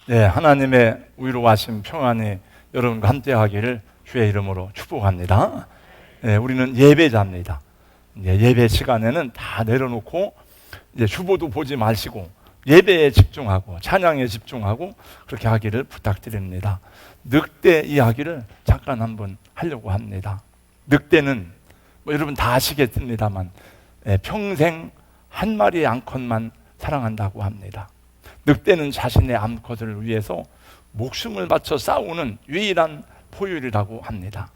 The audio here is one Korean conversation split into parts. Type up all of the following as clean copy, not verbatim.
네, 하나님의 위로하신 평안이 여러분과 함께하기를 주의 이름으로 축복합니다. 네, 우리는 예배자입니다. 예배 시간에는 다 내려놓고 이제 주보도 보지 마시고 예배에 집중하고 찬양에 집중하고 그렇게 하기를 부탁드립니다. 늑대 이야기를 잠깐 한번 하려고 합니다. 늑대는 여러분 다 아시겠습니다만 평생 한 마리의 암컷만 사랑한다고 합니다. 늑대는 자신의 암컷을 위해서 목숨을 바쳐 싸우는 유일한 포유류라고 합니다.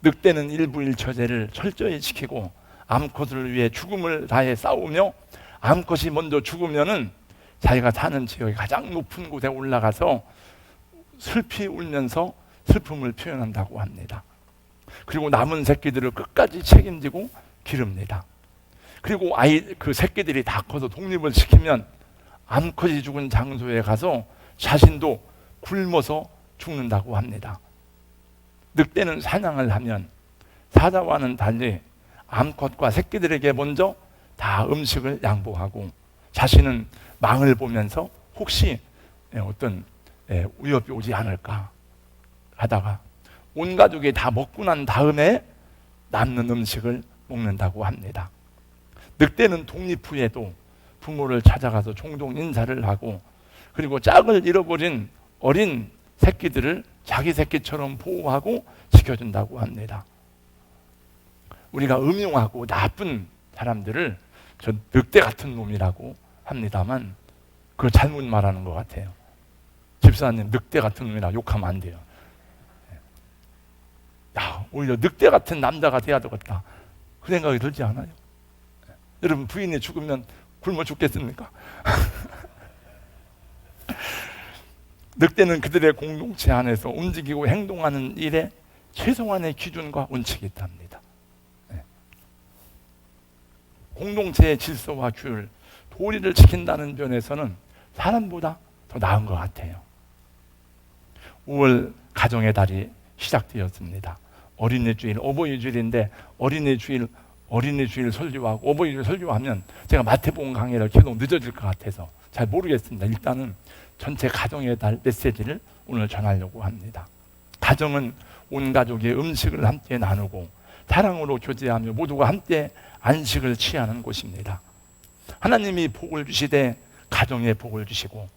늑대는 일부일처제를 철저히 지키고 암컷을 위해 죽음을 다해 싸우며 암컷이 먼저 죽으면은 자기가 사는 지역의 가장 높은 곳에 올라가서 슬피 울면서 슬픔을 표현한다고 합니다. 그리고 남은 새끼들을 끝까지 책임지고 기릅니다. 그리고 그 새끼들이 다 커서 독립을 시키면 암컷이 죽은 장소에 가서 자신도 굶어서 죽는다고 합니다. 늑대는 사냥을 하면 사자와는 달리 암컷과 새끼들에게 먼저 다 음식을 양보하고 자신은 망을 보면서 혹시 어떤 위협이 오지 않을까 하다가 온 가족이 다 먹고 난 다음에 남는 음식을 먹는다고 합니다. 늑대는 독립 후에도 부모를 찾아가서 종종 인사를 하고 그리고 짝을 잃어버린 어린 새끼들을 자기 새끼처럼 보호하고 지켜준다고 합니다. 우리가 음흉하고 나쁜 사람들을 저 늑대 같은 놈이라고 합니다만 그거 잘못 말하는 것 같아요. 집사님 늑대 같은 놈이라 욕하면 안 돼요. 야, 오히려 늑대 같은 남자가 돼야 되겠다 그 생각이 들지 않아요? 여러분 부인이 죽으면 굶어 죽겠습니까? 늑대는 그들의 공동체 안에서 움직이고 행동하는 일에 최소한의 기준과 원칙이 있답니다. 공동체의 질서와 규율, 도리를 지킨다는 면에서는 사람보다 더 나은 것 같아요. 5월 가정의 달이 시작되었습니다. 어린이주일, 어버이주일인데 어린이주일 설교하고 어버이주일 설교하면 제가 마태복음 강의를 계속 늦어질 것 같아서 잘 모르겠습니다. 일단은 전체 가정의 달 메시지를 오늘 전하려고 합니다. 가정은 온 가족이 음식을 함께 나누고 사랑으로 교제하며 모두가 함께 안식을 취하는 곳입니다. 하나님이 복을 주시되 가정에 복을 주시고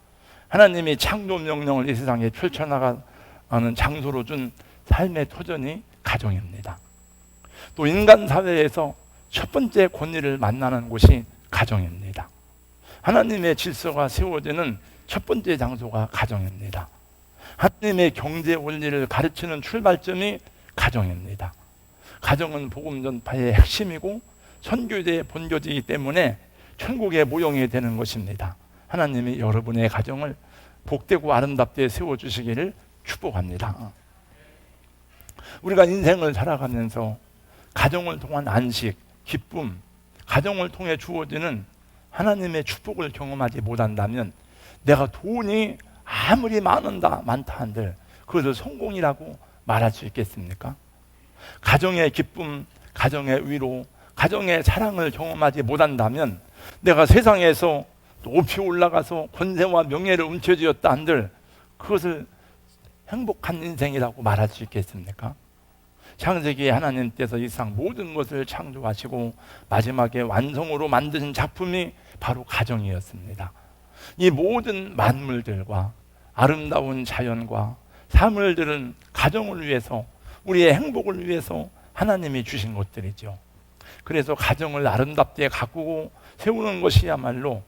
하나님이 창조 명령을 이 세상에 펼쳐나가는 장소로 준 삶의 터전이 가정입니다. 또 인간 사회에서 첫 번째 권위를 만나는 곳이 가정입니다. 하나님의 질서가 세워지는 첫 번째 장소가 가정입니다. 하나님의 경제 원리를 가르치는 출발점이 가정입니다. 가정은 복음 전파의 핵심이고 선교제의 본교지이기 때문에 천국의 모형이 되는 것입니다. 하나님이 여러분의 가정을 복되고 아름답게 세워주시기를 축복합니다. 우리가 인생을 살아가면서 가정을 통한 안식, 기쁨, 가정을 통해 주어지는 하나님의 축복을 경험하지 못한다면 내가 돈이 아무리 많다 한들 그것을 성공이라고 말할 수 있겠습니까? 가정의 기쁨, 가정의 위로, 가정의 사랑을 경험하지 못한다면 내가 세상에서 높이 올라가서 권세와 명예를 움켜쥐었다 한들 그것을 행복한 인생이라고 말할 수 있겠습니까? 창세기에 하나님께서 이 세상 모든 것을 창조하시고 마지막에 완성으로 만드신 작품이 바로 가정이었습니다. 이 모든 만물들과 아름다운 자연과 사물들은 가정을 위해서 우리의 행복을 위해서 하나님이 주신 것들이죠. 그래서 가정을 아름답게 가꾸고 세우는 것이야말로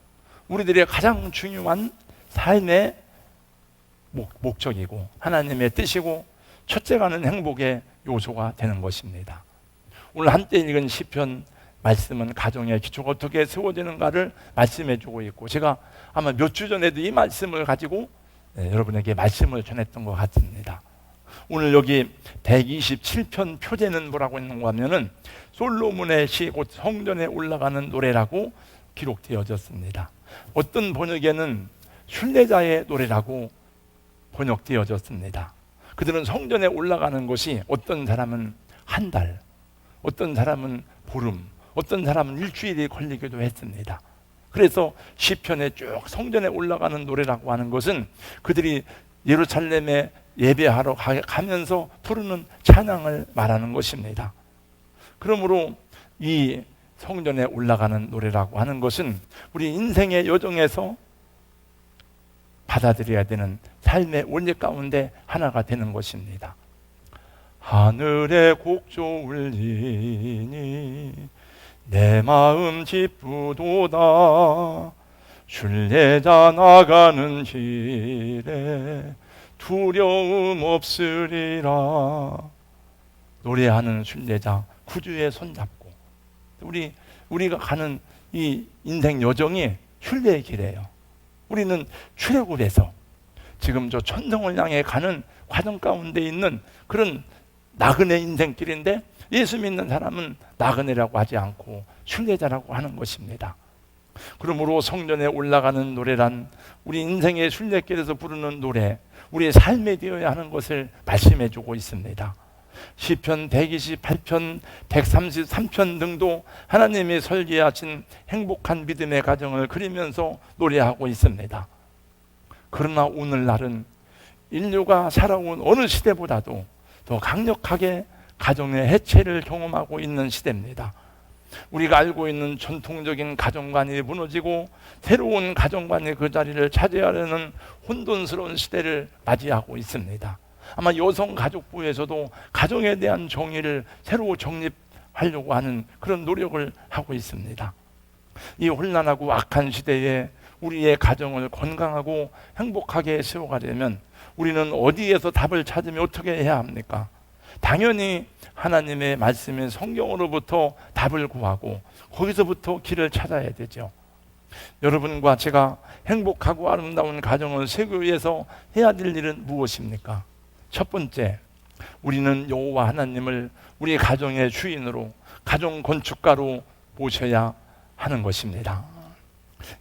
우리들의 가장 중요한 삶의 목적이고 하나님의 뜻이고 첫째가는 행복의 요소가 되는 것입니다. 오늘 함께 읽은 시편 말씀은 가정의 기초가 어떻게 세워지는가를 말씀해 주고 있고 제가 아마 몇 주 전에도 이 말씀을 가지고 여러분에게 말씀을 전했던 것 같습니다. 오늘 여기 127편 표제는 뭐라고 있는가 하면은 솔로몬의 시 곧 성전에 올라가는 노래라고 기록되어졌습니다. 어떤 번역에는 순례자의 노래라고 번역되어졌습니다. 그들은 성전에 올라가는 것이 어떤 사람은 한 달, 어떤 사람은 보름, 어떤 사람은 일주일이 걸리기도 했습니다. 그래서 시편에 쭉 성전에 올라가는 노래라고 하는 것은 그들이 예루살렘에 예배하러 가면서 부르는 찬양을 말하는 것입니다. 그러므로 이 성전에 올라가는 노래라고 하는 것은 우리 인생의 여정에서 받아들여야 되는 삶의 원리 가운데 하나가 되는 것입니다. 하늘에 곡조 울리니 내 마음 기쁘도다. 순례자 나가는 길에 두려움 없으리라. 노래하는 순례자 구주의 손잡고 우리가 가는 이 인생 여정이 순례의 길이에요. 우리는 출애굽에서 지금 저 천성을 향해 가는 과정 가운데 있는 그런 나그네 인생길인데, 예수 믿는 사람은 나그네라고 하지 않고 순례자라고 하는 것입니다. 그러므로 성전에 올라가는 노래란 우리 인생의 순례길에서 부르는 노래, 우리의 삶에 되어야 하는 것을 말씀해 주고 있습니다. 시편 128편, 133편 등도 하나님이 설계하신 행복한 믿음의 가정을 그리면서 노래하고 있습니다. 그러나 오늘날은 인류가 살아온 어느 시대보다도 더 강력하게 가정의 해체를 경험하고 있는 시대입니다. 우리가 알고 있는 전통적인 가정관이 무너지고 새로운 가정관이 그 자리를 차지하려는 혼돈스러운 시대를 맞이하고 있습니다. 아마 여성가족부에서도 가정에 대한 정의를 새로 정립하려고 하는 그런 노력을 하고 있습니다. 이 혼란하고 악한 시대에 우리의 가정을 건강하고 행복하게 세워가려면 우리는 어디에서 답을 찾으며 어떻게 해야 합니까? 당연히 하나님의 말씀인 성경으로부터 답을 구하고 거기서부터 길을 찾아야 되죠. 여러분과 제가 행복하고 아름다운 가정을 세우기 위해서 해야 될 일은 무엇입니까? 첫 번째, 우리는 여호와 하나님을 우리 가정의 주인으로, 가정 건축가로 모셔야 하는 것입니다.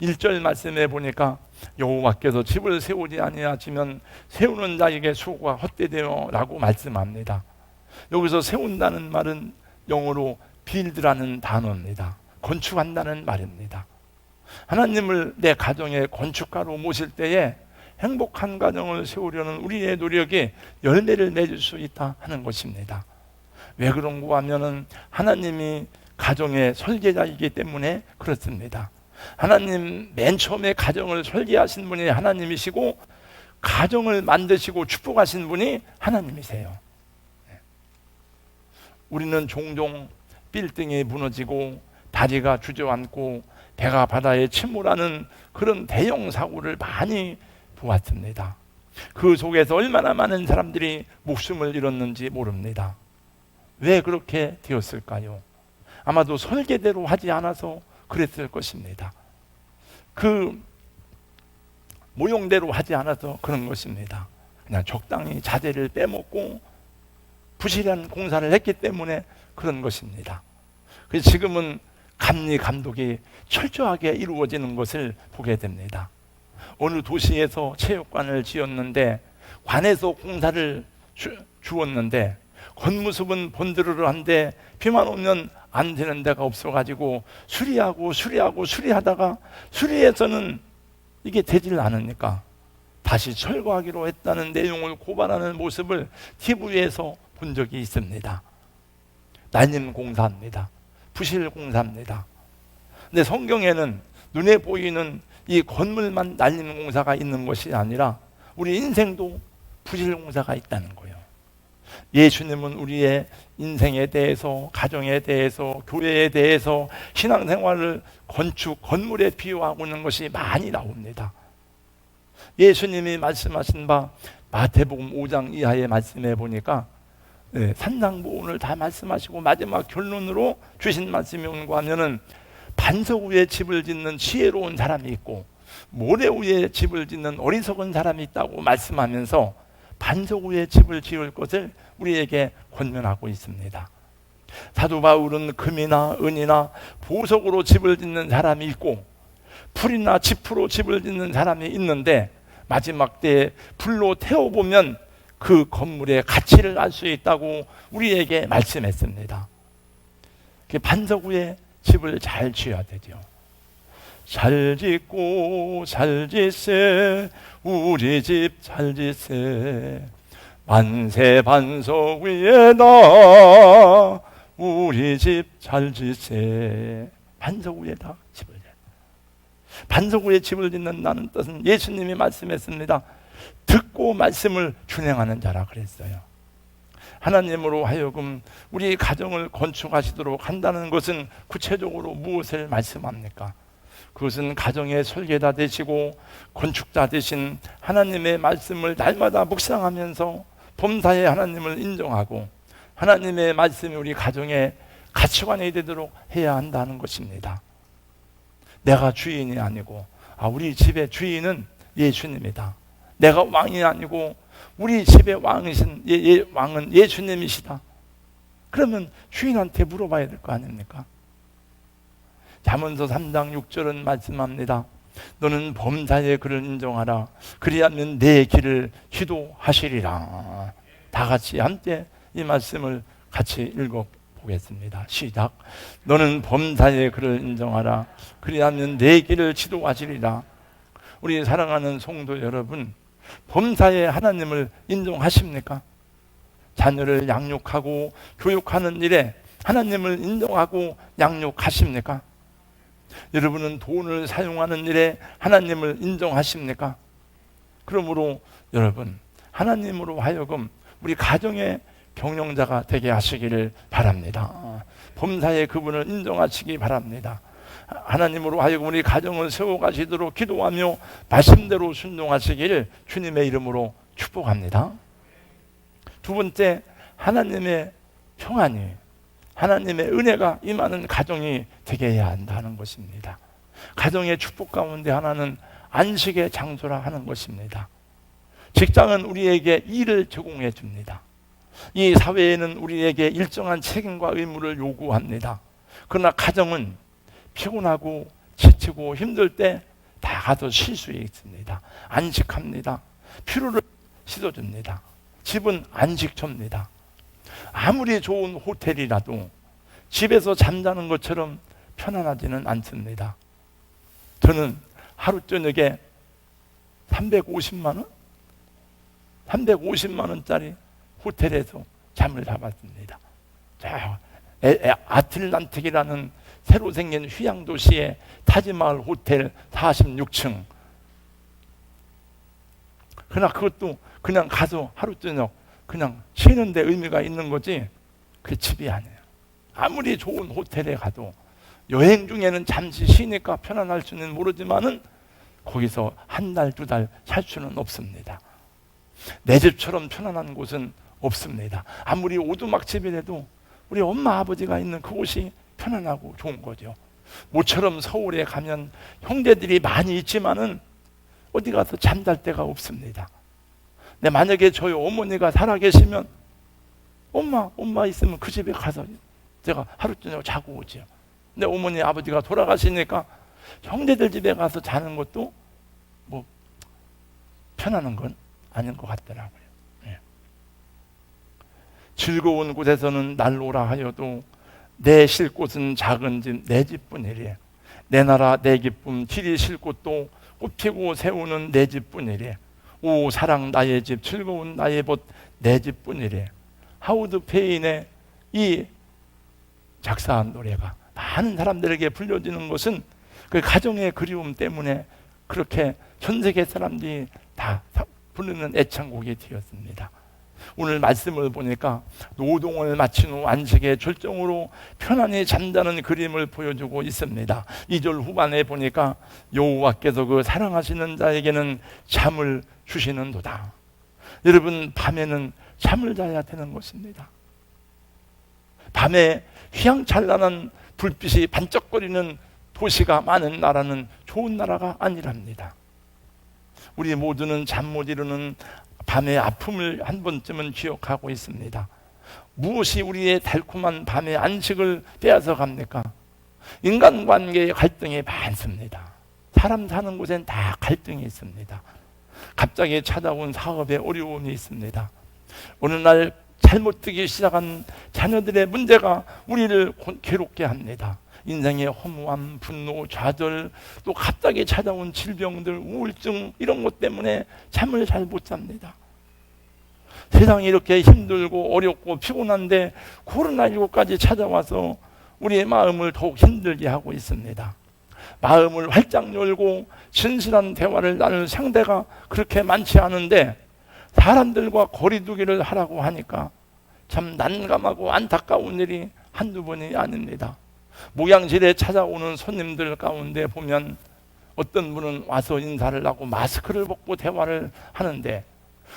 1절 말씀에 보니까 여호와께서 집을 세우지 아니하시면 세우는 자에게 수고가 헛되되어 라고 말씀합니다. 여기서 세운다는 말은 영어로 build라는 단어입니다. 건축한다는 말입니다. 하나님을 내 가정의 건축가로 모실 때에 행복한 가정을 세우려는 우리의 노력이 열매를 맺을 수 있다 하는 것입니다. 왜 그런가 하면은 하나님이 가정의 설계자이기 때문에 그렇습니다. 하나님 맨 처음에 가정을 설계하신 분이 하나님이시고 가정을 만드시고 축복하신 분이 하나님이세요. 우리는 종종 빌딩이 무너지고 다리가 주저앉고 배가 바다에 침몰하는 그런 대형 사고를 많이 보았습니다. 그 속에서 얼마나 많은 사람들이 목숨을 잃었는지 모릅니다. 왜 그렇게 되었을까요? 아마도 설계대로 하지 않아서 그랬을 것입니다. 그 모형대로 하지 않아서 그런 것입니다. 그냥 적당히 자재를 빼먹고 부실한 공사를 했기 때문에 그런 것입니다. 그래서 지금은 감리 감독이 철저하게 이루어지는 것을 보게 됩니다. 어느 도시에서 체육관을 지었는데 관에서 공사를 주었는데 겉모습은 본드르르한데 비만 오면 안 되는 데가 없어가지고 수리하다가 수리해서는 이게 되질 않으니까 다시 철거하기로 했다는 내용을 고발하는 모습을 TV에서 본 적이 있습니다. 날림 공사입니다. 부실 공사입니다. 근데 성경에는 눈에 보이는 이 건물만 날림 공사가 있는 것이 아니라 우리 인생도 부실 공사가 있다는 거예요. 예수님은 우리의 인생에 대해서, 가정에 대해서, 교회에 대해서, 신앙생활을 건물에 비유하고 있는 것이 많이 나옵니다. 예수님이 말씀하신 바 마태복음 5장 이하의 말씀에 보니까 산상보훈을 다 말씀하시고 마지막 결론으로 주신 말씀이 뭔가 하면은 반석 위에 집을 짓는 지혜로운 사람이 있고 모래 위에 집을 짓는 어리석은 사람이 있다고 말씀하면서 반석 위에 집을 지을 것을 우리에게 권면하고 있습니다. 사도 바울은 금이나 은이나 보석으로 집을 짓는 사람이 있고 풀이나 지프로 집을 짓는 사람이 있는데 마지막 때에 불로 태워보면 그 건물의 가치를 알 수 있다고 우리에게 말씀했습니다. 반석 위에 집을 잘 지어야 되죠. 잘 짓고 잘 짓세 우리 집 잘 짓세 만세 반석 위에다 우리 집 잘 짓세 반석 위에다 집을 짓 반석 위에 집을 짓는다는 뜻은 예수님이 말씀했습니다. 듣고 말씀을 준행하는 자라 그랬어요. 하나님으로 하여금 우리 가정을 건축하시도록 한다는 것은 구체적으로 무엇을 말씀합니까? 그것은 가정의 설계자 되시고 건축자 되신 하나님의 말씀을 날마다 묵상하면서 범사에 하나님을 인정하고 하나님의 말씀이 우리 가정의 가치관이 되도록 해야 한다는 것입니다. 내가 주인이 아니고 우리 집의 주인은 예수님이다. 내가 왕이 아니고 우리 집의 왕이신 왕은 예수님이시다. 그러면 주인한테 물어봐야 될 거 아닙니까? 잠언서 3장 6절은 말씀합니다. 너는 범사의 그를 인정하라. 그리하면 내 길을 지도하시리라. 다 같이 함께 이 말씀을 같이 읽어보겠습니다. 시작. 너는 범사의 그를 인정하라. 그리하면 내 길을 지도하시리라. 우리 사랑하는 성도 여러분, 범사에 하나님을 인정하십니까? 자녀를 양육하고 교육하는 일에 하나님을 인정하고 양육하십니까? 여러분은 돈을 사용하는 일에 하나님을 인정하십니까? 그러므로 여러분, 하나님으로 하여금 우리 가정의 경영자가 되게 하시기를 바랍니다. 범사에 그분을 인정하시기 바랍니다. 하나님으로 하여금 우리 가정을 세워가시도록 기도하며 말씀대로 순종하시기를 주님의 이름으로 축복합니다. 두 번째, 하나님의 평안이, 하나님의 은혜가 임하는 가정이 되게 해야 한다는 것입니다. 가정의 축복 가운데 하나는 안식의 장소라 하는 것입니다. 직장은 우리에게 일을 제공해 줍니다. 이 사회에는 우리에게 일정한 책임과 의무를 요구합니다. 그러나 가정은 피곤하고 지치고 힘들 때 다 가서 쉴 수 있습니다. 안식합니다. 피로를 씻어줍니다. 집은 안식처입니다. 아무리 좋은 호텔이라도 집에서 잠자는 것처럼 편안하지는 않습니다. 저는 하루 저녁에 350만 원? 350만 원짜리 호텔에서 잠을 잡았습니다. 아틀란틱이라는 새로 생긴 휴양 도시의 타지마을 호텔 46층. 그러나 그것도 그냥 가서 하루 저녁 그냥 쉬는 데 의미가 있는 거지 그 집이 아니에요. 아무리 좋은 호텔에 가도 여행 중에는 잠시 쉬니까 편안할 수는 모르지만은 거기서 한 달, 두 달 살 수는 없습니다. 내 집처럼 편안한 곳은 없습니다. 아무리 오두막집이라도 우리 엄마 아버지가 있는 그곳이 편안하고 좋은 거죠. 모처럼 서울에 가면 형제들이 많이 있지만은 어디 가서 잠잘 데가 없습니다. 근데 만약에 저희 어머니가 살아계시면 엄마 있으면 그 집에 가서 제가 하루 저녁 자고 오죠. 근데 어머니 아버지가 돌아가시니까 형제들 집에 가서 자는 것도 뭐 편안한 건 아닌 것 같더라고요. 네. 즐거운 곳에서는 날로라 하여도 내 쉴 곳은 작은 집 내 집뿐이래. 내 나라 내 기쁨 길이 쉴 곳도 꽃피고 세우는 내 집뿐이래. 오 사랑 나의 집 즐거운 나의 벗 내 집뿐이래. 하우드 페인의 이 작사한 노래가 많은 사람들에게 불려지는 것은 그 가정의 그리움 때문에 그렇게 전 세계 사람들이 다 부르는 애창곡이 되었습니다. 오늘 말씀을 보니까 노동을 마친 후 안식의 절정으로 편안히 잠자는 그림을 보여주고 있습니다. 2절 후반에 보니까 여호와께서 그 사랑하시는 자에게는 잠을 주시는도다. 여러분, 밤에는 잠을 자야 되는 것입니다. 밤에 휘황찬란한 불빛이 반짝거리는 도시가 많은 나라는 좋은 나라가 아니랍니다. 우리 모두는 잠 못 이루는 밤의 아픔을 한 번쯤은 기억하고 있습니다. 무엇이 우리의 달콤한 밤의 안식을 빼앗아 갑니까? 인간관계의 갈등이 많습니다. 사람 사는 곳엔 다 갈등이 있습니다. 갑자기 찾아온 사업에 어려움이 있습니다. 어느 날 잘못 뜨기 시작한 자녀들의 문제가 우리를 괴롭게 합니다. 인생의 허무함, 분노, 좌절, 또 갑자기 찾아온 질병들, 우울증 이런 것 때문에 잠을 잘 못 잡니다. 세상이 이렇게 힘들고 어렵고 피곤한데 코로나19까지 찾아와서 우리의 마음을 더욱 힘들게 하고 있습니다. 마음을 활짝 열고 진실한 대화를 나눌 상대가 그렇게 많지 않은데 사람들과 거리 두기를 하라고 하니까 참 난감하고 안타까운 일이 한두 번이 아닙니다. 목양실에 찾아오는 손님들 가운데 보면 어떤 분은 와서 인사를 하고 마스크를 벗고 대화를 하는데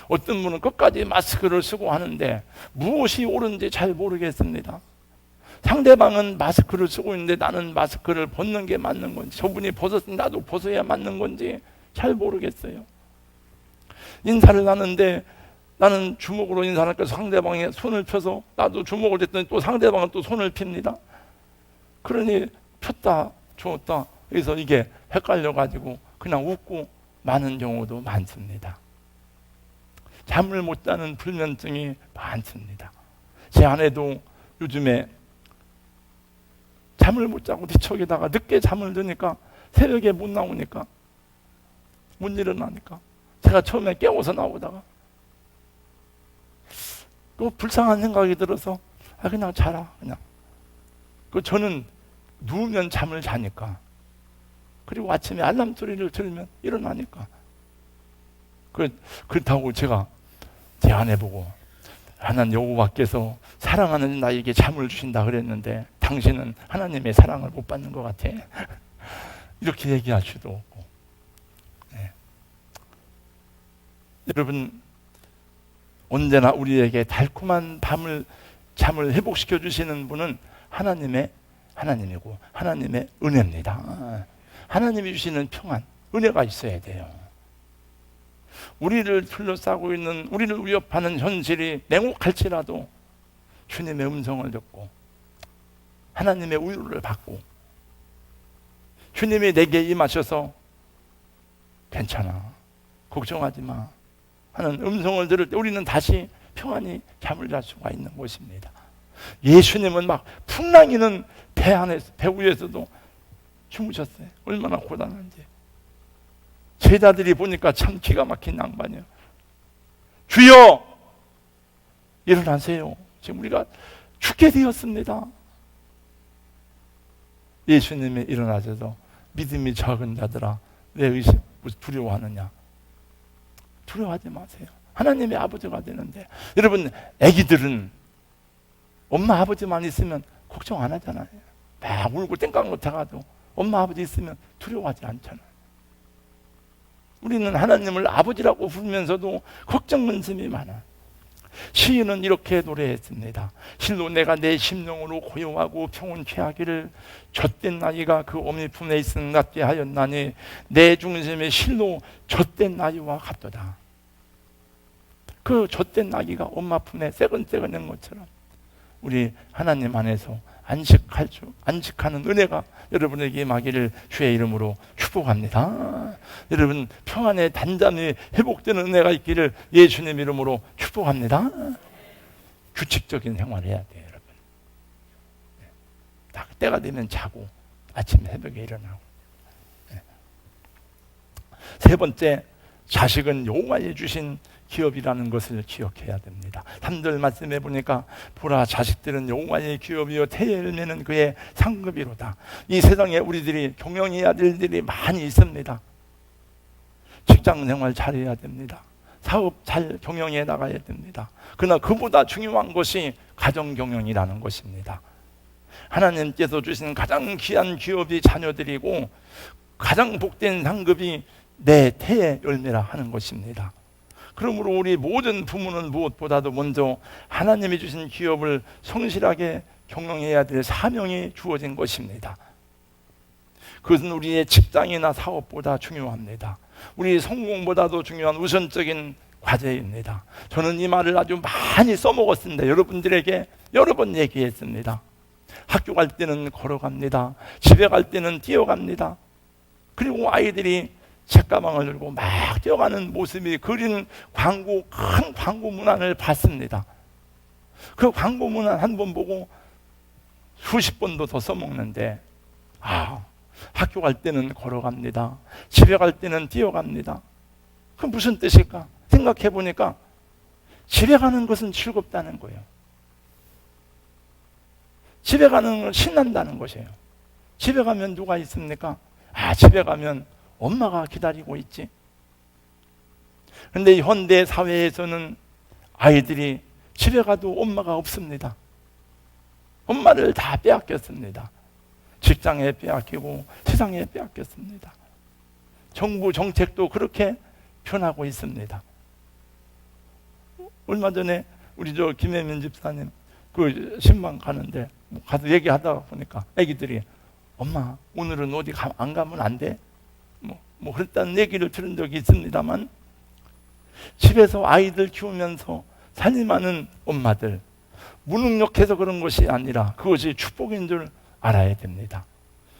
어떤 분은 끝까지 마스크를 쓰고 하는데 무엇이 옳은지 잘 모르겠습니다. 상대방은 마스크를 쓰고 있는데 나는 마스크를 벗는 게 맞는 건지, 저분이 벗었으니 나도 벗어야 맞는 건지 잘 모르겠어요. 인사를 하는데 나는 주먹으로 인사를 하니까 상대방이 손을 펴서 나도 주먹을 댔더니 또 상대방은 또 손을 핍니다. 그러니 폈다 주었다 그래서 이게 헷갈려가지고 그냥 웃고 마는 경우도 많습니다. 잠을 못 자는 불면증이 많습니다. 제 아내도 요즘에 잠을 못 자고 뒤척이다가 늦게 잠을 드니까 새벽에 못 나오니까 못 일어나니까 제가 처음에 깨워서 나오다가 또 불쌍한 생각이 들어서 그냥 자라 그냥. 저는 누우면 잠을 자니까 그리고 아침에 알람 소리를 들으면 일어나니까 그렇다고 제가 제 아내 보고 하나님 여호와께서 사랑하는 나에게 잠을 주신다 그랬는데 당신은 하나님의 사랑을 못 받는 것 같아. 이렇게 얘기할 수도 없고. 네. 여러분 언제나 우리에게 달콤한 잠을 회복시켜 주시는 분은 하나님이고 하나님의 은혜입니다. 하나님이 주시는 평안, 은혜가 있어야 돼요. 우리를 둘러싸고 있는, 우리를 위협하는 현실이 냉혹할지라도 주님의 음성을 듣고 하나님의 우유를 받고 주님이 내게 임하셔서 괜찮아, 걱정하지 마 하는 음성을 들을 때 우리는 다시 평안히 잠을 잘 수가 있는 것입니다. 예수님은 막 풍랑이는 배 위에서도 주무셨어요. 얼마나 고단한지. 제자들이 보니까 참 기가 막힌 양반이에요. 주여 일어나세요. 지금 우리가 죽게 되었습니다. 예수님이 일어나셔서 믿음이 적은 자들아 왜 두려워하느냐. 두려워하지 마세요. 하나님의 아버지가 되는데. 여러분 애기들은 엄마 아버지만 있으면 걱정 안 하잖아요. 막 울고 땡깡 못해가도 엄마 아버지 있으면 두려워하지 않잖아요. 우리는 하나님을 아버지라고 부르면서도 걱정 근심이 많아. 시인은 이렇게 노래했습니다. 실로 내가 내 심령으로 고요하고 평온케 하기를 젖된 나이가 그 어미 품에 있음 낫게 하였나니 내 중심에 실로 젖된 나이와 같도다. 그 젖된 나이가 엄마 품에 새근새근한 것처럼 우리 하나님 안에서 안식하는 은혜가 여러분에게 임하기를 주의 이름으로 축복합니다. 여러분 평안의 단잠이 회복되는 은혜가 있기를 예수님 이름으로 축복합니다. 규칙적인 생활을 해야 돼요, 여러분. 딱 때가 되면 자고 아침 새벽에 일어나고. 세 번째, 자식은 여호와의 주신 기업이라는 것을 기억해야 됩니다. 3절 말씀해 보니까 보라 자식들은 여호와의 기업이요 태의 열매는 그의 상급이로다. 이 세상에 우리들이 경영해야 될 일이 많이 있습니다. 직장 생활 잘해야 됩니다. 사업 잘 경영해 나가야 됩니다. 그러나 그보다 중요한 것이 가정 경영이라는 것입니다. 하나님께서 주신 가장 귀한 기업이 자녀들이고 가장 복된 상급이 내 태의 열매라 하는 것입니다. 그러므로 우리 모든 부모는 무엇보다도 먼저 하나님이 주신 기업을 성실하게 경영해야 될 사명이 주어진 것입니다. 그것은 우리의 직장이나 사업보다 중요합니다. 우리 성공보다도 중요한 우선적인 과제입니다. 저는 이 말을 아주 많이 써먹었습니다. 여러분들에게 여러 번 얘기했습니다. 학교 갈 때는 걸어갑니다. 집에 갈 때는 뛰어갑니다. 그리고 아이들이 책가방을 들고 막 뛰어가는 모습이 그린 광고, 큰 광고 문안을 봤습니다. 그 광고 문안 한 번 보고 수십 번도 더 써먹는데 학교 갈 때는 걸어갑니다. 집에 갈 때는 뛰어갑니다. 그럼 무슨 뜻일까? 생각해 보니까 집에 가는 것은 즐겁다는 거예요. 집에 가는 건 신난다는 것이에요. 집에 가면 누가 있습니까? 집에 가면 엄마가 기다리고 있지. 그런데 현대 사회에서는 아이들이 집에 가도 엄마가 없습니다. 엄마를 다 빼앗겼습니다. 직장에 빼앗기고 세상에 빼앗겼습니다. 정부 정책도 그렇게 변하고 있습니다. 얼마 전에 우리 김혜민 집사님 그 신방 가는데 가서 얘기하다 보니까 애기들이 엄마 오늘은 어디 안 가면 안 돼? 뭐 그랬다는 얘기를 들은 적이 있습니다만, 집에서 아이들 키우면서 살림하는 엄마들, 무능력해서 그런 것이 아니라 그것이 축복인 줄 알아야 됩니다.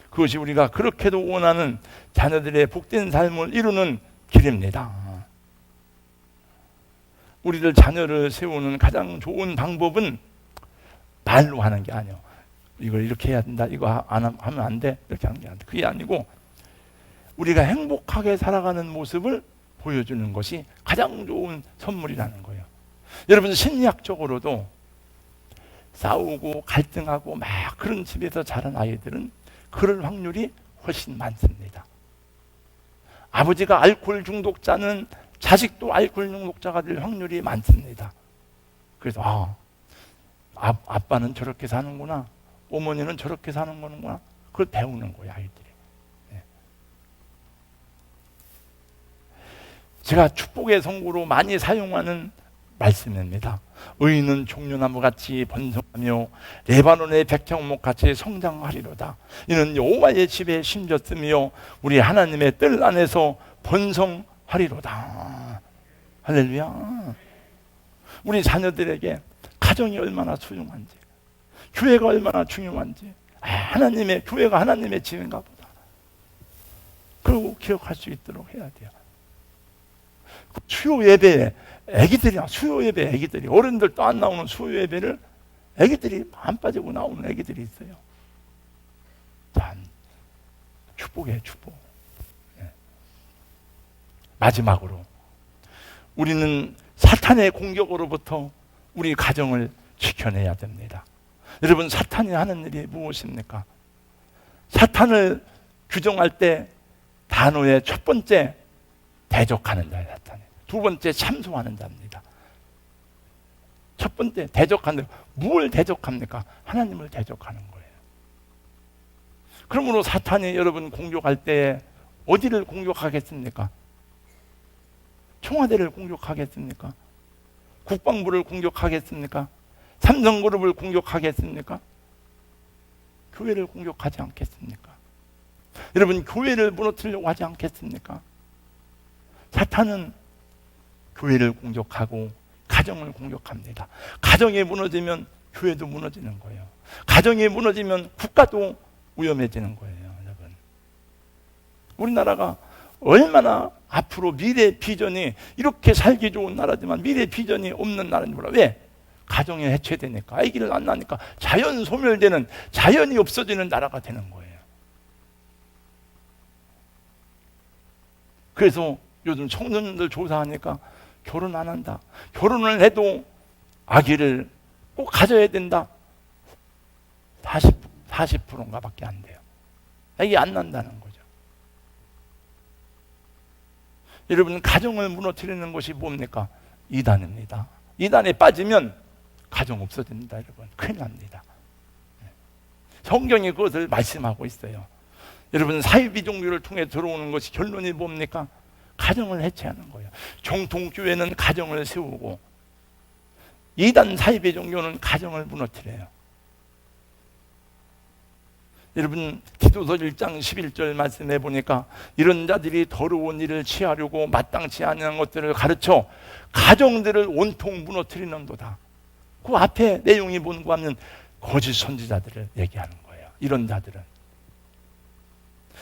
그것이 우리가 그렇게도 원하는 자녀들의 복된 삶을 이루는 길입니다. 우리들 자녀를 세우는 가장 좋은 방법은 말로 하는 게 아니에요. 이걸 이렇게 해야 된다, 이거 하면 안 돼, 이렇게 하는 게 아니라, 그게 아니고 우리가 행복하게 살아가는 모습을 보여주는 것이 가장 좋은 선물이라는 거예요. 여러분, 심리학적으로도 싸우고 갈등하고 막 그런 집에서 자란 아이들은 그럴 확률이 훨씬 많습니다. 아버지가 알코올 중독자는 자식도 알코올 중독자가 될 확률이 많습니다. 그래서 아빠는 저렇게 사는구나, 어머니는 저렇게 사는 거구나, 그걸 배우는 거예요, 아이들이. 제가 축복의 성구로 많이 사용하는 말씀입니다. 의인은 종려나무같이 번성하며 레바논의 백향목같이 성장하리로다. 이는 여호와의 집에 심졌으며 우리 하나님의 뜰 안에서 번성하리로다. 할렐루야. 우리 자녀들에게 가정이 얼마나 소중한지, 교회가 얼마나 중요한지, 하나님의 교회가 하나님의 집인가 보다, 그리고 기억할 수 있도록 해야 돼요. 수요 예배에 수요 예배 애기들이, 어른들도 안 나오는 수요 예배를 애기들이 안 빠지고 나오는 애기들이 있어요. 참 축복이에요, 축복. 마지막으로 우리는 사탄의 공격으로부터 우리 가정을 지켜내야 됩니다. 여러분, 사탄이 하는 일이 무엇입니까? 사탄을 규정할 때 단어의 첫 번째, 대적하는 자예요, 사탄이. 두 번째, 참소하는 자입니다. 첫 번째, 대적하는, 뭘 대적합니까? 하나님을 대적하는 거예요. 그러므로 사탄이 여러분 공격할 때 어디를 공격하겠습니까? 청와대를 공격하겠습니까? 국방부를 공격하겠습니까? 삼성그룹을 공격하겠습니까? 교회를 공격하지 않겠습니까? 여러분, 교회를 무너뜨리려고 하지 않겠습니까? 사탄은 교회를 공격하고 가정을 공격합니다. 가정이 무너지면 교회도 무너지는 거예요. 가정이 무너지면 국가도 위험해지는 거예요. 여러분, 우리나라가 얼마나 앞으로 미래 비전이, 이렇게 살기 좋은 나라지만 미래 비전이 없는 나라인지 몰라. 왜? 가정이 해체되니까, 아기를 안 낳으니까 자연 소멸되는, 자연이 없어지는 나라가 되는 거예요. 그래서 요즘 청년들 조사하니까 결혼 안 한다, 결혼을 해도 아기를 꼭 가져야 된다, 40%인가 밖에 안 돼요. 아기 안 난다는 거죠. 여러분, 가정을 무너뜨리는 것이 뭡니까? 이단입니다. 이단에 빠지면 가정 없어집니다. 여러분, 큰일 납니다. 성경이 그것을 말씀하고 있어요. 여러분, 사이비 종교를 통해 들어오는 것이 결론이 뭡니까? 가정을 해체하는 거예요. 정통교회는 가정을 세우고, 이단 사이비 종교는 가정을 무너뜨려요. 여러분, 디도서 1장 11절 말씀해 보니까 이런 자들이 더러운 일을 취하려고 마땅치 않은 것들을 가르쳐 가정들을 온통 무너뜨리는도다. 그 앞에 내용이 뭔가 하면 거짓 선지자들을 얘기하는 거예요. 이런 자들은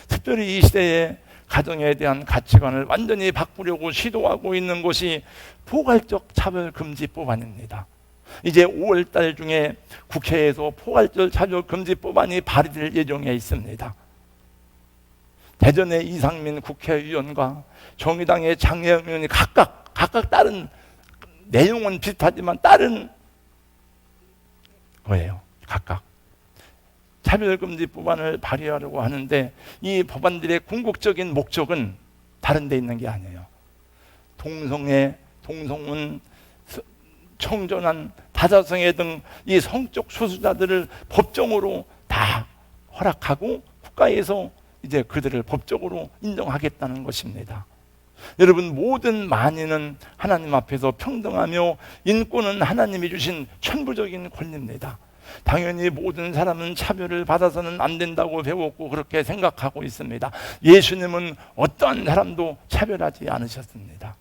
특별히 이 시대에 가정에 대한 가치관을 완전히 바꾸려고 시도하고 있는 것이 포괄적 차별금지법안입니다. 이제 5월달 중에 국회에서 포괄적 차별금지법안이 발의될 예정에 있습니다. 대전의 이상민 국회의원과 정의당의 장혜영 의원이 각각 다른 내용은 비슷하지만 다른 거예요. 각각 차별금지 법안을 발의하려고 하는데 이 법안들의 궁극적인 목적은 다른 데 있는 게 아니에요. 동성애, 동성혼, 청전한, 다자성애 등 이 성적 소수자들을 법정으로 다 허락하고 국가에서 이제 그들을 법적으로 인정하겠다는 것입니다. 여러분, 모든 만인은 하나님 앞에서 평등하며 인권은 하나님이 주신 천부적인 권리입니다. 당연히 모든 사람은 차별을 받아서는 안 된다고 배웠고 그렇게 생각하고 있습니다. 예수님은 어떠한 사람도 차별하지 않으셨습니다.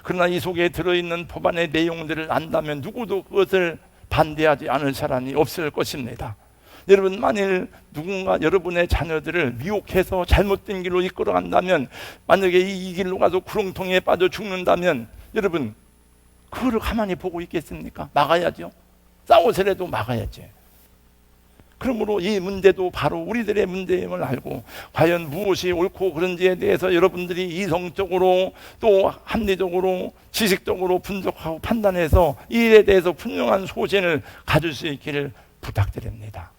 그러나 이 속에 들어있는 법안의 내용들을 안다면 누구도 그것을 반대하지 않을 사람이 없을 것입니다. 여러분, 만일 누군가 여러분의 자녀들을 미혹해서 잘못된 길로 이끌어간다면, 만약에 이 길로 가서 구렁텅이에 빠져 죽는다면 여러분 그거를 가만히 보고 있겠습니까? 막아야죠. 싸워서라도 막아야지. 그러므로 이 문제도 바로 우리들의 문제임을 알고, 과연 무엇이 옳고 그른지에 대해서 여러분들이 이성적으로 또 합리적으로 지식적으로 분석하고 판단해서 이 일에 대해서 분명한 소신을 가질 수 있기를 부탁드립니다.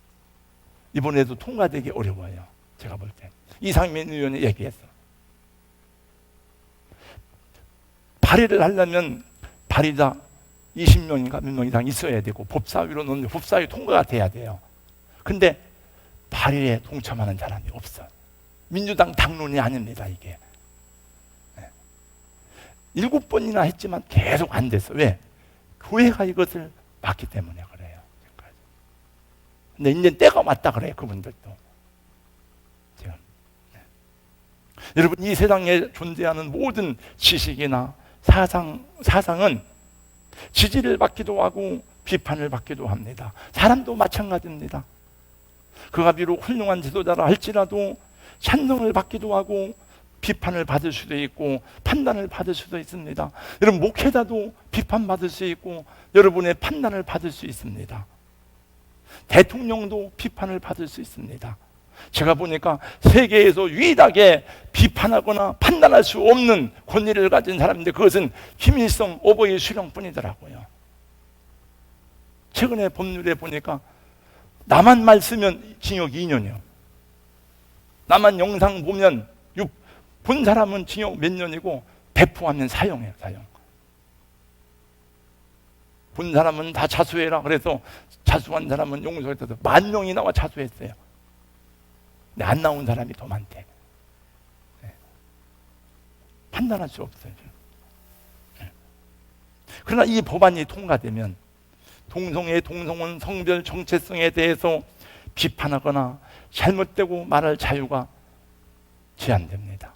이번에도 통과되기 어려워요. 제가 볼 때 이상민 의원이 얘기했어. 발의를 하려면 발의자 20명인가 몇 명 이상 있어야 되고 법사위로는 법사위 통과가 돼야 돼요. 근데 발의에 동참하는 사람이 없어요. 민주당 당론이 아닙니다, 이게. 7번이나 했지만 계속 안 됐어. 왜? 교회가 이것을 막기 때문에 그래요. 근데 이제 때가 왔다 그래요, 그분들도. 지금. 여러분, 이 세상에 존재하는 모든 지식이나 사상은 지지를 받기도 하고 비판을 받기도 합니다. 사람도 마찬가지입니다. 그가 비록 훌륭한 지도자라 할지라도 찬성을 받기도 하고 비판을 받을 수도 있고 판단을 받을 수도 있습니다. 여러분, 목회자도 비판받을 수 있고 여러분의 판단을 받을 수 있습니다. 대통령도 비판을 받을 수 있습니다. 제가 보니까 세계에서 유일하게 비판하거나 판단할 수 없는 권리를 가진 사람인데 그것은 김일성 어버이 수령뿐이더라고요. 최근에 법률에 보니까 나만 말 쓰면 징역 2년이요. 나만 영상 보면 본 사람은 징역 몇 년이고 배포하면 사형이에요, 사형. 본 사람은 다 자수해라 그래서 자수한 사람은 용서했어서 10,000명이 나와 자수했어요. 근데 안 나온 사람이 더 많대. 판단할 수 없어요. 그러나 이 법안이 통과되면 동성애, 동성혼, 성별 정체성에 대해서 비판하거나 잘못되고 말할 자유가 제한됩니다.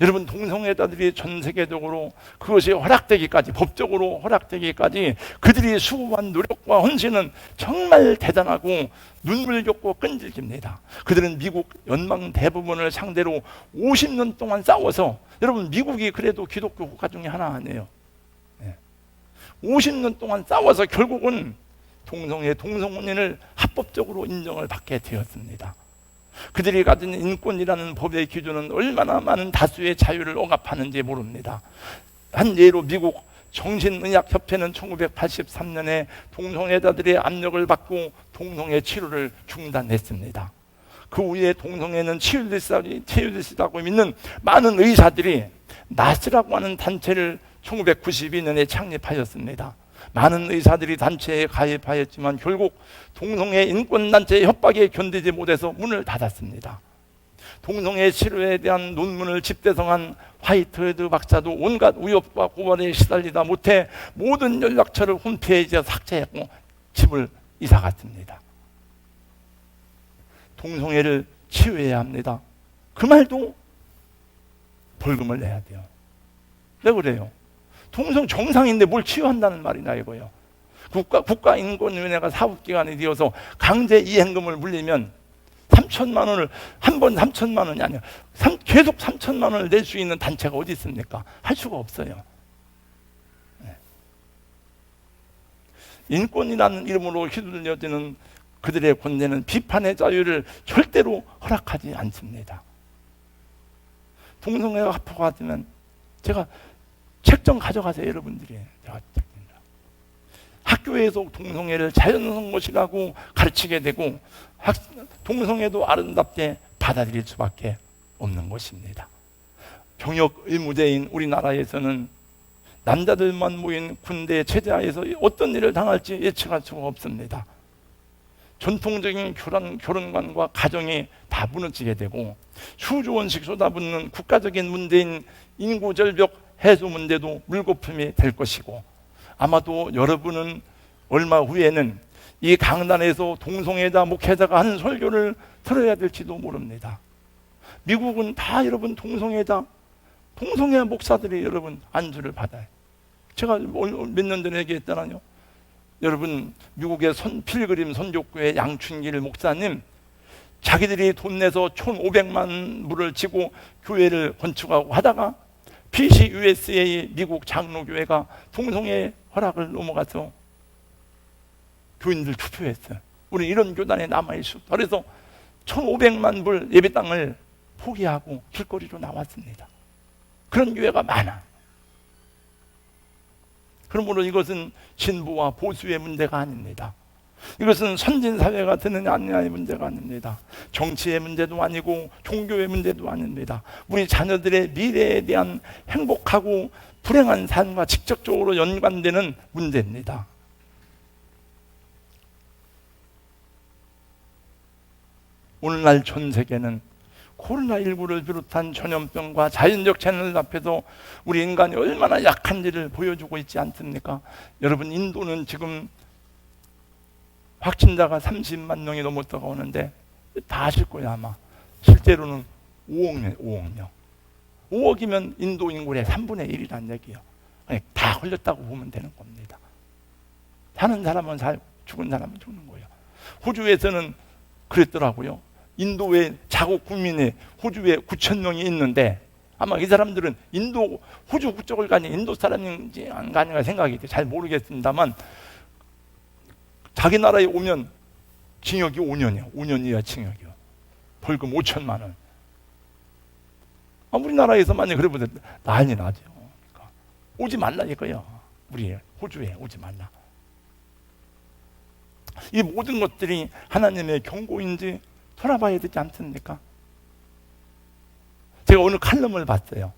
여러분, 동성애자들이 전 세계적으로 그것이 허락되기까지, 법적으로 허락되기까지 그들이 수고한 노력과 헌신은 정말 대단하고 눈물겹고 끈질깁니다. 그들은 미국 연방 대부분을 상대로 50년 동안 싸워서, 여러분, 미국이 그래도 기독교 국가 중에 하나 아니에요. 50년 동안 싸워서 결국은 동성애, 동성혼인을 합법적으로 인정을 받게 되었습니다. 그들이 가진 인권이라는 법의 기준은 얼마나 많은 다수의 자유를 억압하는지 모릅니다. 한 예로 미국 정신의학협회는 1983년에 동성애자들의 압력을 받고 동성애 치료를 중단했습니다. 그 후에 동성애는 치유될 수 있다고 믿는 많은 의사들이 나스라고 하는 단체를 1992년에 창립하였습니다. 많은 의사들이 단체에 가입하였지만 결국 동성애 인권단체의 협박에 견디지 못해서 문을 닫았습니다. 동성애 치료에 대한 논문을 집대성한 화이트헤드 박사도 온갖 위협과 고발에 시달리다 못해 모든 연락처를 홈페이지에 삭제했고 집을 이사 갔습니다. 동성애를 치유해야 합니다. 그 말도 벌금을 내야 돼요. 왜 그래요? 동성 정상인데 뭘 치유한다는 말이냐 이거예요. 국가인권위원회가 사법기관이 되어서 강제 이행금을 물리면 3천만 원을 한 번 3천만 원이 아니라 계속 3천만 원을 낼 수 있는 단체가 어디 있습니까? 할 수가 없어요. 인권이라는 이름으로 휘둘려지는 그들의 권세는 비판의 자유를 절대로 허락하지 않습니다. 동성애가 합법화 되면 제가 책 좀 가져가세요, 여러분들이. 학교에서 동성애를 자연스러운 것이라고 가르치게 되고 동성애도 아름답게 받아들일 수밖에 없는 것입니다. 병역 의무제인 우리나라에서는 남자들만 모인 군대 체제하에서 어떤 일을 당할지 예측할 수가 없습니다. 전통적인 결혼관과 가정이 다 무너지게 되고 수조 원씩 쏟아붓는 국가적인 문제인 인구 절벽 해소 문제도 물거품이 될 것이고, 아마도 여러분은 얼마 후에는 이 강단에서 동성애자 목회자가 하는 설교를 들어야 될지도 모릅니다. 미국은 다 여러분 동성애 목사들이 여러분 안수를 받아요. 제가 몇 년 전에 얘기했잖아요. 여러분 미국의 필그림 선교교회 양춘길 목사님, 자기들이 돈 내서 1,500만 불을 지고 교회를 건축하고 하다가 PCUSA 미국 장로교회가 동성애 허락을 넘어가서 교인들 투표했어요. 우리 이런 교단에 남아있어. 그래서 1,500만 불 예배 땅을 포기하고 길거리로 나왔습니다. 그런 교회가 많아. 그러므로 이것은 진보와 보수의 문제가 아닙니다. 이것은 선진사회가 되느냐 아니냐의 문제가 아닙니다. 정치의 문제도 아니고 종교의 문제도 아닙니다. 우리 자녀들의 미래에 대한 행복하고 불행한 삶과 직접적으로 연관되는 문제입니다. 오늘날 전 세계는 코로나19를 비롯한 전염병과 자연적 재난 앞에서 우리 인간이 얼마나 약한지를 보여주고 있지 않습니까? 여러분, 인도는 지금 확진자가 30만 명이 넘었다고 하는데 다 아실 거예요 아마. 실제로는 5억 명. 5억이면 인도 인구의 3분의 1이라는 얘기예요. 다 걸렸다고 보면 되는 겁니다. 사는 사람은 살고 죽은 사람은 죽는 거예요. 호주에서는 그랬더라고요. 인도의 자국 국민이 호주에 9천 명이 있는데 아마 이 사람들은 호주 국적을 가진 인도 사람인지 안 가는가 생각이 잘 모르겠습니다만, 자기 나라에 오면 징역이 5년이에요. 5년 이하 징역이요. 벌금 5천만 원. 우리나라에서 만약 그래 보세요. 난리 나죠. 그러니까 오지 말라 이거예요. 우리 호주에 오지 말라. 이 모든 것들이 하나님의 경고인지 돌아봐야 되지 않습니까? 제가 오늘 칼럼을 봤어요.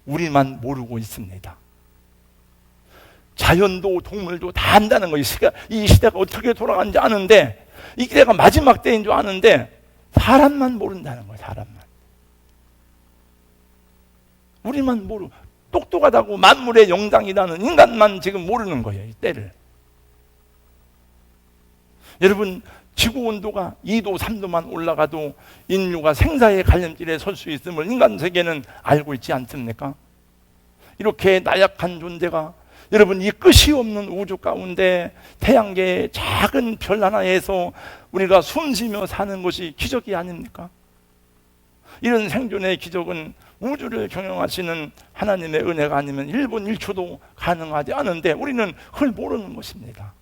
우리만 모르고 있습니다. 자연도 동물도 다 안다는 거예요. 이 시대가 어떻게 돌아가는지 아는데, 이 시대가 마지막 때인 줄 아는데 사람만 모른다는 거예요. 사람만. 우리만 모르고, 똑똑하다고 만물의 영장이라는 인간만 지금 모르는 거예요. 이 때를. 여러분, 지구 온도가 2도 3도만 올라가도 인류가 생사의 갈림길에 설 수 있음을 인간 세계는 알고 있지 않습니까? 이렇게 나약한 존재가 여러분 이 끝이 없는 우주 가운데 태양계의 작은 별 하나에서 우리가 숨쉬며 사는 것이 기적이 아닙니까? 이런 생존의 기적은 우주를 경영하시는 하나님의 은혜가 아니면 1분 1초도 가능하지 않은데 우리는 그걸 모르는 것입니다.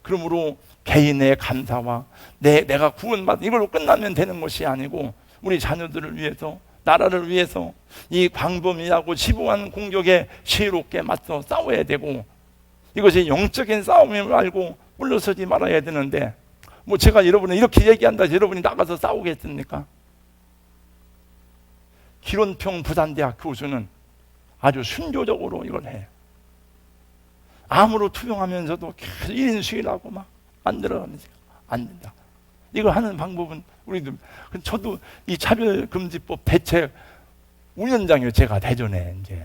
그러므로 개인의 감사와 내가 구원받은 이걸로 끝나면 되는 것이 아니고, 우리 자녀들을 위해서, 나라를 위해서 이 광범위하고 지부한 공격에 지혜롭게 맞서 싸워야 되고, 이것이 영적인 싸움임을 알고 물러서지 말아야 되는데, 제가 여러분을 이렇게 얘기한다 해서 여러분이 나가서 싸우겠습니까? 기론평 부산대학 교수는 아주 순조적으로 이걸 해요. 암으로 투병하면서도 계속 1인 수일하고 막 만들어가면서 안 된다. 이걸 하는 방법은 우리도, 저도 이 차별금지법 대책 위원장이에요. 제가 대전에 이제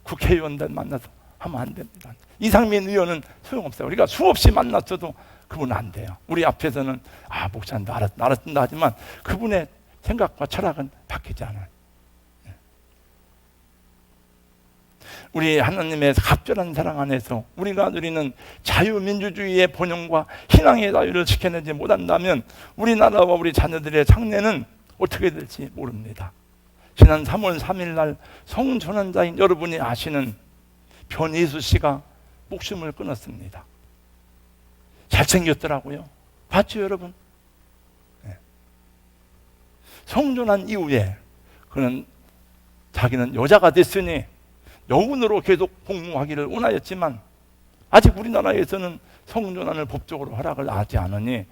국회의원들 만나서 하면 안 됩니다. 이상민 의원은 소용없어요. 우리가 수없이 만났어도 그분은 안 돼요. 우리 앞에서는 목사님도 알았다 하지만 그분의 생각과 철학은 바뀌지 않아요. 우리 하나님의 갑절한 사랑 안에서 우리가 누리는 자유민주주의의 번영과 신앙의 자유를 지켜내지 못한다면 우리나라와 우리 자녀들의 장래는 어떻게 될지 모릅니다. 지난 3월 3일 날 성전환자인 여러분이 아시는 변희수 씨가 목숨을 끊었습니다. 잘생겼더라고요. 봤죠 여러분? 성전한 이후에 그는 자기는 여자가 됐으니 여군으로 계속 복무하기를 원하였지만 아직 우리나라에서는 성전환을 법적으로 허락을 하지 않으니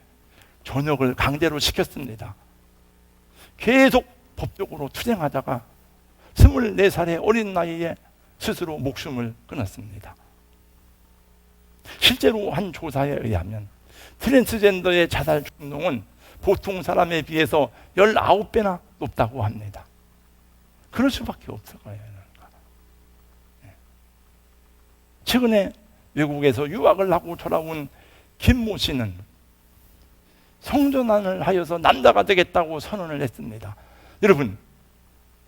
전역을 강제로 시켰습니다. 계속 법적으로 투쟁하다가 24살의 어린 나이에 스스로 목숨을 끊었습니다. 실제로 한 조사에 의하면 트랜스젠더의 자살 충동은 보통 사람에 비해서 19배나 높다고 합니다. 그럴 수밖에 없을 거예요. 최근에 외국에서 유학을 하고 돌아온 김모 씨는 성전환을 하여서 남자가 되겠다고 선언을 했습니다. 여러분,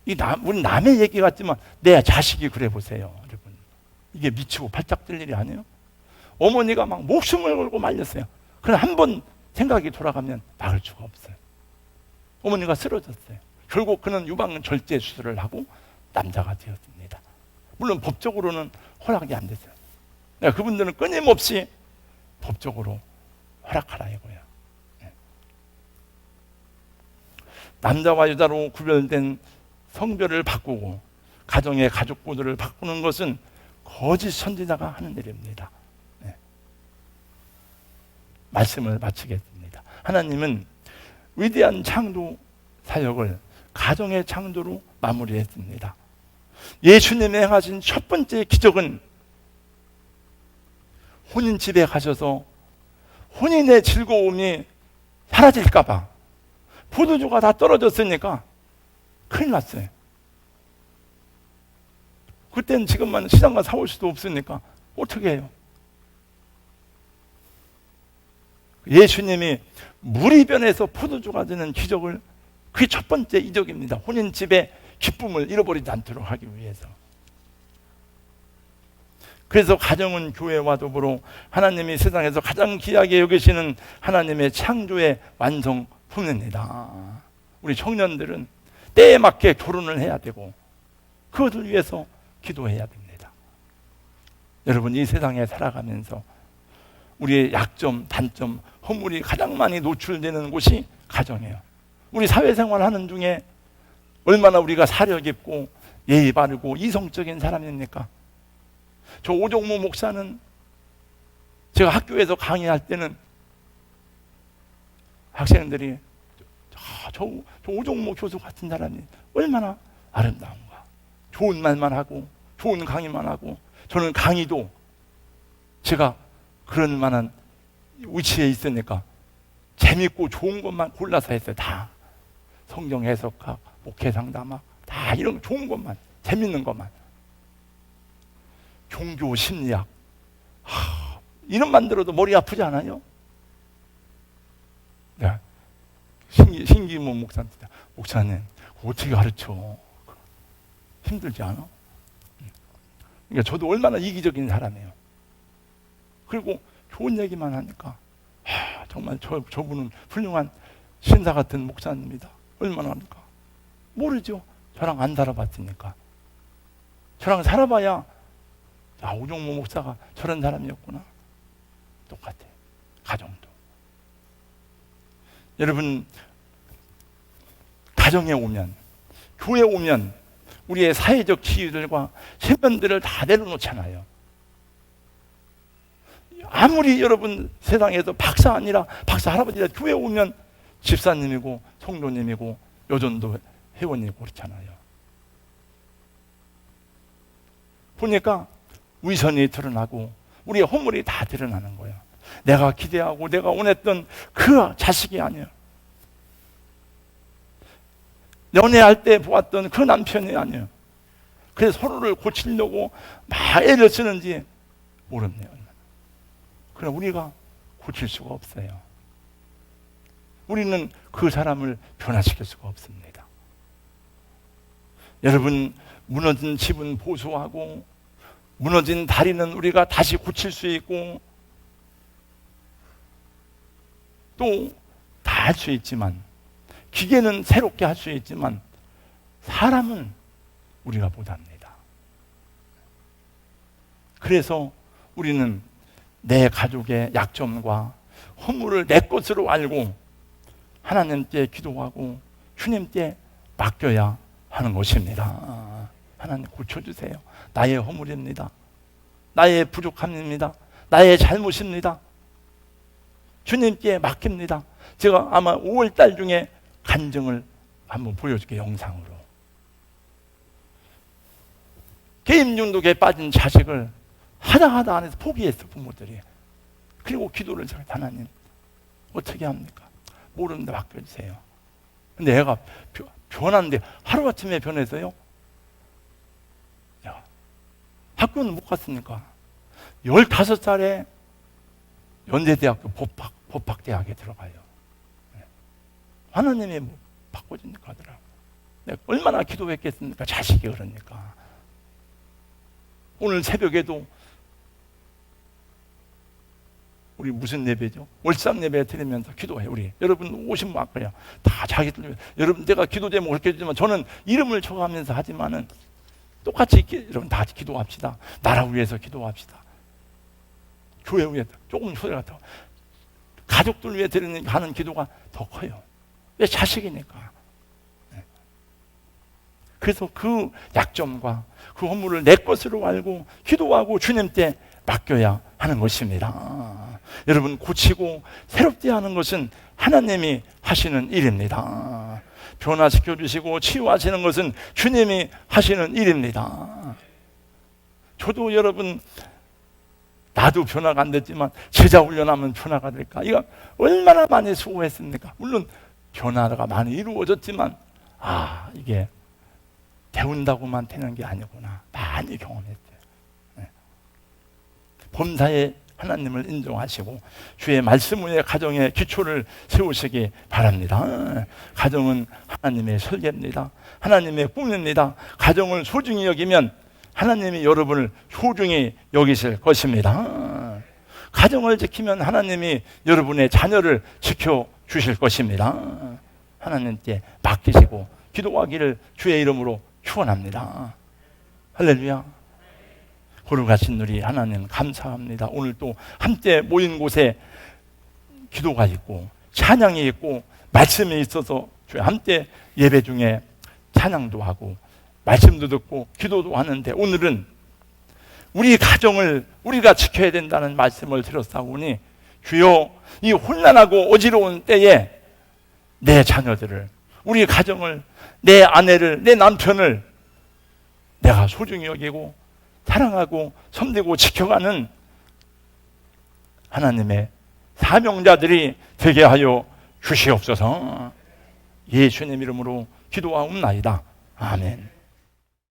우리 남의 얘기 같지만 내 자식이 그래 보세요. 여러분, 이게 미치고 팔짝 뜰 일이 아니에요? 어머니가 막 목숨을 걸고 말렸어요. 그러나 한 번 생각이 돌아가면 막을 수가 없어요. 어머니가 쓰러졌어요. 결국 그는 유방 절제 수술을 하고 남자가 되었습니다. 물론 법적으로는 허락이 안 됐어요. 그분들은 끊임없이 법적으로 허락하라 이거예요. 남자와 여자로 구별된 성별을 바꾸고 가정의 가족 구조를 바꾸는 것은 거짓 선지자가 하는 일입니다. 말씀을 마치겠습니다. 하나님은 위대한 창조 사역을 가정의 창조로 마무리했습니다. 예수님이 행하신 첫 번째 기적은 혼인집에 가셔서 혼인의 즐거움이 사라질까봐 포도주가 다 떨어졌으니까 큰일 났어요. 그때는 지금만 시장가 사올 수도 없으니까 어떻게 해요? 예수님이 물이 변해서 포도주가 되는 기적을, 그게 첫 번째 이적입니다. 혼인집의 기쁨을 잃어버리지 않도록 하기 위해서. 그래서 가정은 교회와 더불어 하나님이 세상에서 가장 귀하게 여기시는 하나님의 창조의 완성품입니다. 우리 청년들은 때에 맞게 결혼을 해야 되고 그것을 위해서 기도해야 됩니다. 여러분, 이 세상에 살아가면서 우리의 약점, 단점, 허물이 가장 많이 노출되는 곳이 가정이에요. 우리 사회생활 하는 중에 얼마나 우리가 사려 깊고 예의 바르고 이성적인 사람입니까? 저 오종모 목사는 제가 학교에서 강의할 때는 학생들이 저 오종모 교수 같은 사람이 얼마나 아름다운가, 좋은 말만 하고 좋은 강의만 하고, 저는 강의도 제가 그런 만한 위치에 있으니까 재밌고 좋은 것만 골라서 했어요. 다 성경 해석학, 목회 상담학, 다 이런 좋은 것만, 재밌는 것만. 종교 심리학, 이런 들어도 머리 아프지 않아요? 네. 신기모 목사한테, 목사님 어떻게 가르쳐? 힘들지 않아? 그러니까 저도 얼마나 이기적인 사람이에요. 그리고 좋은 얘기만 하니까 정말 저분은 훌륭한 신사 같은 목사입니다. 얼마나 합니까? 모르죠. 저랑 안 살아봤으니까. 저랑 살아봐야 오종모 목사가 저런 사람이었구나. 똑같아요. 가정도. 여러분, 가정에 오면, 교회에 오면 우리의 사회적 지위들과 세면들을 다 내려놓잖아요. 아무리 여러분 세상에서 박사 아니라 박사 할아버지라 교회에 오면 집사님이고 성도님이고 여전도 회원이고 그렇잖아요. 보니까 위선이 드러나고 우리의 허물이 다 드러나는 거예요. 내가 기대하고 내가 원했던 그 자식이 아니에요. 연애할 때 보았던 그 남편이 아니에요. 그래서 서로를 고치려고 막 애를 쓰는지 모릅니다. 그러나 우리가 고칠 수가 없어요. 우리는 그 사람을 변화시킬 수가 없습니다. 여러분, 무너진 집은 보수하고 무너진 다리는 우리가 다시 고칠 수 있고 또 다 할 수 있지만, 기계는 새롭게 할 수 있지만 사람은 우리가 못합니다. 그래서 우리는 내 가족의 약점과 허물을 내 것으로 알고 하나님께 기도하고 주님께 맡겨야 하는 것입니다. 하나님 고쳐주세요. 나의 허물입니다. 나의 부족함입니다. 나의 잘못입니다. 주님께 맡깁니다. 제가 아마 5월달 중에 간증을 한번 보여줄게요. 영상으로. 게임 중독에 빠진 자식을 하다 안에서 포기했어, 부모들이. 그리고 기도를 잘, 하나님 어떻게 합니까? 모르는데 맡겨주세요. 근데 애가 변하는데 하루아침에 변해서요. 야, 학교는 못 갔으니까 15살에 연세대학교 법학대학에 들어가요. 하나님이 뭐 바꿔주니까 하더라고요. 내가 얼마나 기도했겠습니까? 자식이 그러니까. 오늘 새벽에도 우리 무슨 예배죠? 월삼 예배 드리면서 기도해요. 우리 여러분 오신 분 아까요. 다 자기들 여러분 내가 기도 제목 그렇게 해주지만 저는 이름을 적어가면서 하지만은 똑같이 여러분 다 기도합시다. 나라 위해서 기도합시다. 교회 위해 조금 소리가 더 가족들 위해 하는 기도가 더 커요. 왜? 자식이니까. 그래서 그 약점과 그 허물을 내 것으로 알고 기도하고 주님께 맡겨야 하는 것입니다. 여러분 고치고 새롭게 하는 것은 하나님이 하시는 일입니다. 변화시켜 주시고 치유하시는 것은 주님이 하시는 일입니다. 저도 여러분 나도 변화가 안 됐지만 제자 훈련하면 변화가 될까? 이거 얼마나 많이 수고했습니까? 물론 변화가 많이 이루어졌지만 이게 배운다고만 되는 게 아니구나. 많이 경험했어요. 범사에 하나님을 인정하시고 주의 말씀 위에 가정의 기초를 세우시기 바랍니다. 가정은 하나님의 설계입니다. 하나님의 꿈입니다. 가정을 소중히 여기면 하나님이 여러분을 소중히 여기실 것입니다. 가정을 지키면 하나님이 여러분의 자녀를 지켜주실 것입니다. 하나님께 맡기시고 기도하기를 주의 이름으로 축원합니다. 할렐루야. 거룩하신 우리 하나님 감사합니다. 오늘 또 함께 모인 곳에 기도가 있고 찬양이 있고 말씀이 있어서 함께 예배 중에 찬양도 하고 말씀도 듣고 기도도 하는데 오늘은 우리 가정을 우리가 지켜야 된다는 말씀을 들었사오니 주여 이 혼란하고 어지러운 때에 내 자녀들을 우리 가정을 내 아내를 내 남편을 내가 소중히 여기고 사랑하고 섬기고 지켜가는 하나님의 사명자들이 되게 하여 주시옵소서. 예수님 이름으로 기도하옵나이다. 아멘.